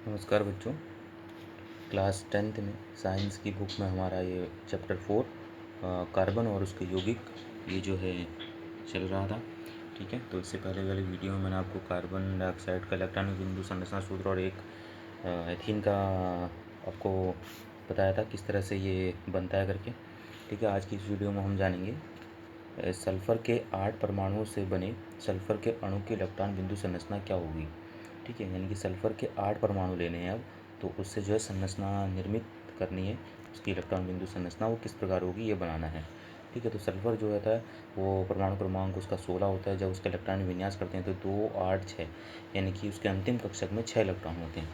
नमस्कार बच्चों। Class 10th में साइंस की बुक में हमारा ये चैप्टर 4 कार्बन और उसके यौगिक ये जो है चल रहा था। ठीक है, तो इससे पहले वाली वीडियो में मैंने आपको कार्बन डाइऑक्साइड का इलेक्ट्रॉनिक बिंदु संरचना सूत्र और एक एथीन का आपको बताया था किस तरह से ये बनता है करके। ठीक है, आज की इस वीडियो में हम जानेंगे सल्फ़र के 8 परमाणुओं से बने सल्फ़र के अणु की इलेक्ट्रॉन बिंदु संरचना क्या होगी। ठीक है, यानी कि सल्फ़र के 8 परमाणु लेने हैं अब, तो उससे जो है संरचना निर्मित करनी है। उसकी इलेक्ट्रॉन बिंदु संरचना वो किस प्रकार होगी ये बनाना है। ठीक है, तो सल्फ़र जो होता है वो परमाणु क्रमांक उसका 16 होता है। जब उसका इलेक्ट्रॉन विन्यास करते हैं तो 2, 8, 6 यानी कि उसके अंतिम कक्षक में 6 इलेक्ट्रॉन होते हैं।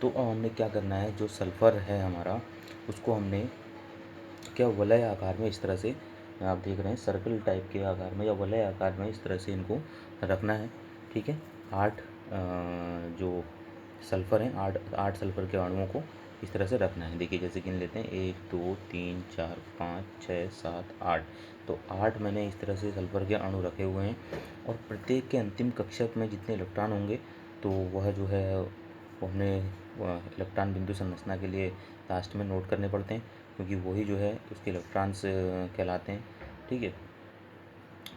तो अब हमने क्या करना है, जो सल्फ़र है हमारा उसको हमने क्या वलय आकार में इस तरह से आप देख रहे हैं सर्कल टाइप के आकार में या वलय आकार में इस तरह से इनको रखना है। ठीक है, 8 जो सल्फ़र हैं, आठ सल्फ़र के अणुओं को इस तरह से रखना है। देखिए जैसे गिन लेते हैं 1 2 3 4 5 6 7 8। तो 8 मैंने इस तरह से सल्फ़र के अणु रखे हुए हैं और प्रत्येक के अंतिम कक्षक में जितने इलेक्ट्रॉन होंगे तो वह जो है वो हमने इलेक्ट्रॉन बिंदु संरचना के लिए लास्ट में नोट करने पड़ते हैं, क्योंकि वही जो है उसके इलेक्ट्रॉन्स कहलाते हैं। ठीक है,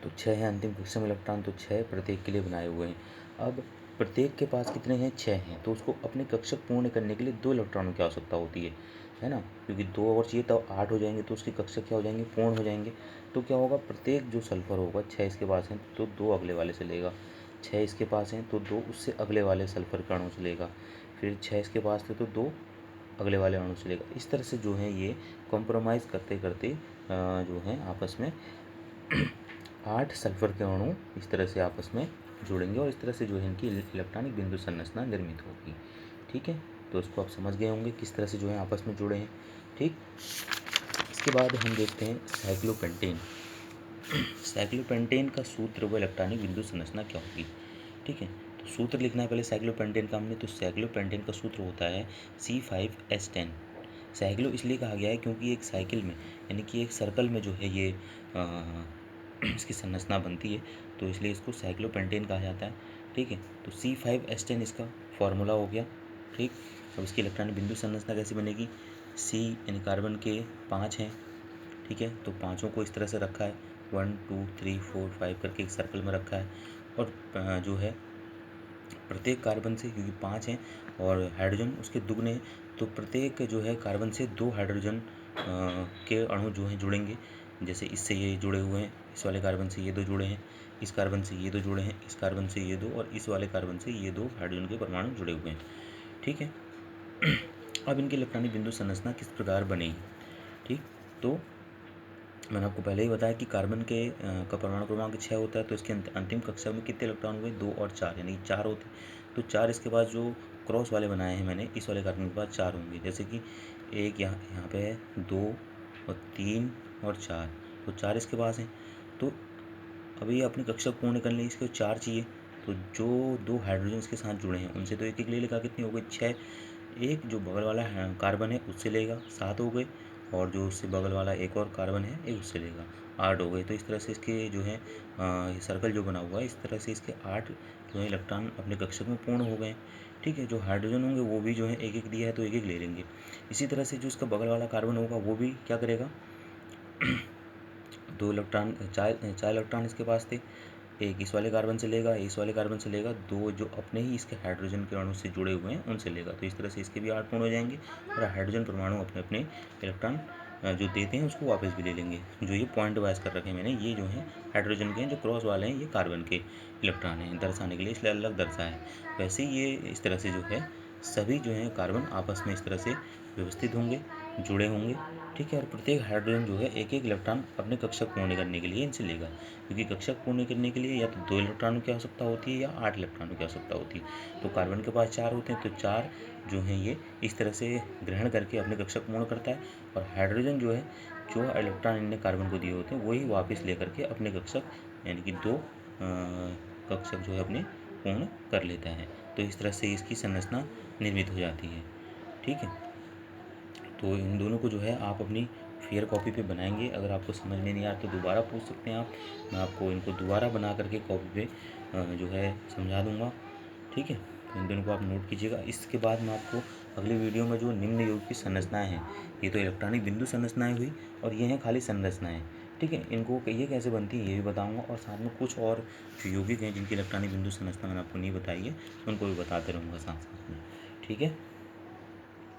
तो 6 है अंतिम कक्षक में इलेक्ट्रॉन, तो 6 प्रत्येक के लिए बनाए हुए हैं। अब प्रत्येक के पास कितने हैं, 6 हैं, तो उसको अपने कक्षक पूर्ण करने के लिए 2 इलेक्ट्रॉनों की आवश्यकता होती है ना, क्योंकि 2 और चाहिए तो 8 हो जाएंगे, तो उसके कक्षक क्या हो जाएंगे, पूर्ण हो जाएंगे। तो क्या होगा, प्रत्येक जो सल्फ़र होगा 6 इसके पास हैं तो 2 अगले वाले से लेगा, 6 इसके पास हैं तो 2 उससे अगले वाले सल्फ़र के अणु से लेगा, फिर 6 इसके पास थे तो 2 अगले वाले अणु से लेगा। इस तरह से जो है ये कॉम्प्रोमाइज़ करते करते जो है आपस में 8 सल्फ़र के अणु इस तरह से आपस में जुड़ेंगे और इस तरह से जो है इनकी इलेक्ट्रॉनिक बिंदु संरचना निर्मित होगी। ठीक है, तो इसको आप समझ गए होंगे किस तरह से जो है आपस में जुड़े हैं। ठीक, इसके बाद हम देखते हैं साइक्लोपेंटेन। साइक्लोपेंटेन का सूत्र व इलेक्ट्रॉनिक बिंदु संरचना क्या होगी। ठीक है, तो सूत्र लिखना है पहले साइक्लोपेंटेन का हमने, तो साइक्लोपेंटेन का सूत्र होता है C5H10। साइक्लो इसलिए कहा गया है क्योंकि एक साइकिल में यानी कि एक सर्कल में जो है ये इसकी संरचना बनती है, तो इसलिए इसको साइक्लोपेंटेन कहा जाता है। ठीक है, तो C5H10 इसका फॉर्मूला हो गया। ठीक, अब इसकी इलेक्ट्रॉनिक बिंदु संरचना कैसे बनेगी, C यानी कार्बन के 5 हैं। ठीक है, तो पाँचों को इस तरह से रखा है 1 2 3 4 5 करके एक सर्कल में रखा है। और जो है प्रत्येक कार्बन से, क्योंकि 5 हैं और हाइड्रोजन उसके दुगने हैं, तो प्रत्येक जो है कार्बन से 2 हाइड्रोजन के अणु जो हैं जुड़ेंगे। जैसे इससे ये जुड़े हुए हैं, इस वाले कार्बन से ये 2 जुड़े हैं, इस कार्बन से ये 2 जुड़े हैं, इस कार्बन से ये 2 और इस वाले कार्बन से ये 2 हाइड्रोजन के परमाणु जुड़े हुए हैं। ठीक है, अब इनकी इलेक्ट्रॉनिक बिंदु संरचना किस प्रकार बनेगी। ठीक, तो मैंने आपको पहले ही बताया कि कार्बन के का परमाणु क्रमांक 6 होता है, तो इसके अंतिम कक्षा में कितने इलेक्ट्रॉन हुए, 2 और 4 यानी 4 होते। तो 4 इसके बाद जो क्रॉस वाले बनाए हैं मैंने, इस वाले कार्बन के बाद 4 होंगे, जैसे कि एक यहाँ पे है 2 और 3 और 4, तो 4 इसके पास हैं। तो अभी अपनी कक्षा पूर्ण करने इसको 4 चाहिए, तो जो 2 हाइड्रोजन इसके साथ जुड़े हैं उनसे तो एक एक ले लेगा, कितनी हो गई 6। एक जो बगल वाला कार्बन है उससे लेगा 7 हो गए, और जो उससे बगल वाला एक और कार्बन है एक उससे लेगा 8 हो गए। तो इस तरह से इसके जो है ये सर्कल जो बना हुआ है, इस तरह से इसके 8 जो है इलेक्ट्रॉन अपने कक्षक में पूर्ण हो गए। ठीक है, जो हाइड्रोजन होंगे वो भी जो है एक एक दिया है तो एक एक ले लेंगे। इसी तरह से जो इसका बगल वाला कार्बन होगा वो भी क्या करेगा, 2 इलेक्ट्रॉन 4 इलेक्ट्रॉन इसके पास थे, एक इस वाले कार्बन से लेगा, इस वाले कार्बन से लेगा, 2 जो अपने ही इसके हाइड्रोजन के अणु से जुड़े हुए हैं उनसे लेगा। तो इस तरह से इसके भी 8 पूर्ण हो जाएंगे और हाइड्रोजन परमाणु अपने अपने इलेक्ट्रॉन जो देते हैं उसको वापस भी ले लेंगे। जो ये पॉइंट वाइज कर रखे हैं मैंने, ये जो है हाइड्रोजन के हैं, जो क्रॉस वाले हैं ये कार्बन के इलेक्ट्रॉन हैं दर्शाने के लिए, इसलिए अलग दर्शाया है। वैसे ये इस तरह से जो है सभी जो है कार्बन आपस में इस तरह से व्यवस्थित होंगे, जुड़े होंगे। ठीक है, और प्रत्येक हाइड्रोजन जो है एक एक इलेक्ट्रॉन अपने कक्षक पूर्ण करने के लिए इनसे लेगा, क्योंकि कक्षक पूर्ण करने के लिए या तो 2 इलेक्ट्रॉनों की आवश्यकता होती है या 8 इलेक्ट्रॉनों की आवश्यकता होती है। तो कार्बन के पास 4 होते हैं, तो 4 जो हैं ये इस तरह से ग्रहण करके अपने कक्षक पूर्ण करता है, और हाइड्रोजन जो है जो इलेक्ट्रॉन इनने कार्बन को दिए होते हैं वही वापस लेकर के अपने कक्षक यानी कि 2 कक्षक जो है अपने पूर्ण कर लेता है। तो इस तरह से इसकी संरचना निर्मित हो जाती है। ठीक है, तो इन दोनों को जो है आप अपनी फेयर कॉपी पे बनाएंगे। अगर आपको समझ में नहीं आ रहा तो दोबारा पूछ सकते हैं आप, मैं आपको इनको दोबारा बना करके कॉपी पे जो है समझा दूंगा। ठीक है, तो इन दोनों को आप नोट कीजिएगा। इसके बाद मैं आपको अगले वीडियो में जो निम्न योग की संरचनाएं हैं, ये तो इलेक्ट्रॉनिक बिंदु संरचनाएं हुई और ये हैं खाली संरचनाएं, ठीक है। इनको ये कैसे बनती है ये भी बताऊंगा, और साथ में कुछ और जो यौगिक हैं जिनकी इलेक्ट्रॉनिक बिंदु संरचना मैंने आपको नहीं बताई है, उनको भी बताते रहूँगा साथ साथ में, ठीक है।